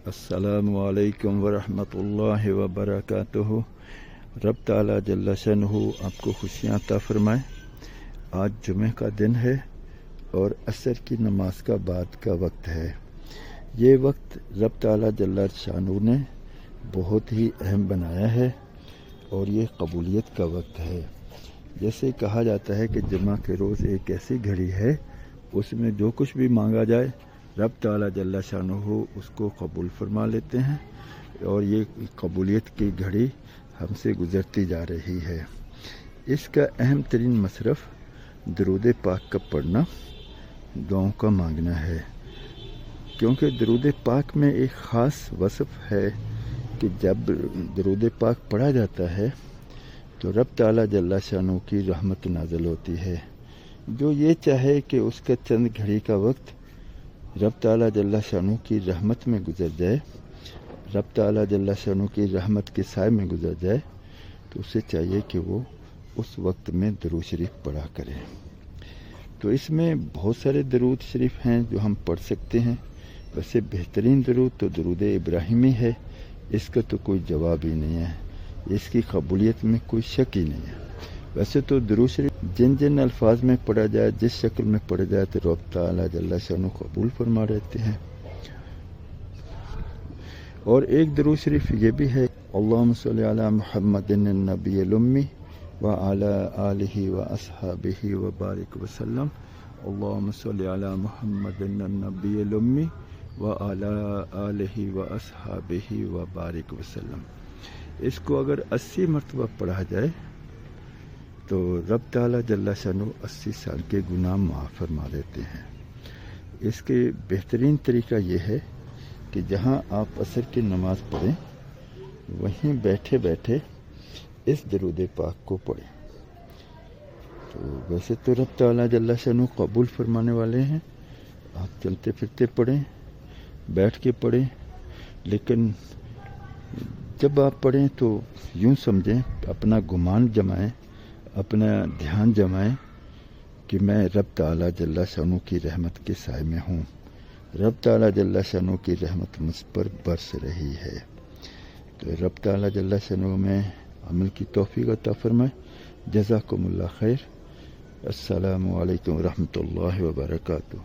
السلام علیکم ورحمۃ اللہ وبرکاتہ۔ رب تعالیٰ جل شانہ آپ کو خوشیاں عطا فرمائے۔ آج جمعہ کا دن ہے اور عصر کی نماز کا بعد کا وقت ہے۔ یہ وقت رب تعالیٰ جل شانہ نے بہت ہی اہم بنایا ہے اور یہ قبولیت کا وقت ہے۔ جیسے کہا جاتا ہے کہ جمعہ کے روز ایک ایسی گھڑی ہے اس میں جو کچھ بھی مانگا جائے رب تعالیٰ جل شانہ اس کو قبول فرما لیتے ہیں، اور یہ قبولیت کی گھڑی ہم سے گزرتی جا رہی ہے۔ اس کا اہم ترین مصرف درود پاک کا پڑھنا، دعاؤں کا مانگنا ہے، کیونکہ درود پاک میں ایک خاص وصف ہے کہ جب درود پاک پڑھا جاتا ہے تو رب تعالیٰ جل شانہ کی رحمت نازل ہوتی ہے۔ جو یہ چاہے کہ اس کا چند گھڑی کا وقت رب تعالیٰ جل شانہ کی رحمت میں گزر جائے، رب تعالیٰ جل شانہ کی رحمت کے سائے میں گزر جائے، تو اسے چاہیے کہ وہ اس وقت میں درود شریف پڑھا کرے۔ تو اس میں بہت سارے درود شریف ہیں جو ہم پڑھ سکتے ہیں۔ ویسے بہترین درود تو درود ابراہیمی ہے، اس کا تو کوئی جواب ہی نہیں ہے، اس کی قبولیت میں کوئی شک ہی نہیں ہے۔ ویسے تو درود شریف جن الفاظ میں پڑھا جائے، جس شکل میں پڑھا جائے تو رب تعالیٰ جل شانہ قبول فرما رہتے ہیں۔ اور ایک درود شریف یہ بھی ہے، اللہم صلی علی محمد النبی الامی وعلی آلہ واصحابہ وبارک وسلم۔ اللہم صلی علی محمد النبی الامی وعلی آلہ واصحابہ وبارک وسلم۔ اس کو اگر 80 مرتبہ پڑھا جائے تو رب تعالیٰ جل شانہ 80 سال کے گناہ معاف فرما دیتے ہیں۔ اس کے بہترین طریقہ یہ ہے کہ جہاں آپ عصر کی نماز پڑھیں وہیں بیٹھے بیٹھے اس درود پاک کو پڑھیں۔ تو ویسے تو رب تعالیٰ جل شانہ قبول فرمانے والے ہیں، آپ چلتے پھرتے پڑھیں، بیٹھ کے پڑھیں، لیکن جب آپ پڑھیں تو یوں سمجھیں، اپنا گمان جمائیں، اپنا دھیان جمائیں کہ میں رب تعالیٰ جل شانہ کی رحمت کے سائے میں ہوں، رب تعالیٰ جل شانہ کی رحمت مجھ پر برس رہی ہے۔ تو رب تعالیٰ جل شانہ میں عمل کی توفیق عطا فرمائے۔ جزاکم اللہ خیر۔ السلام علیکم ورحمۃ اللہ وبرکاتہ۔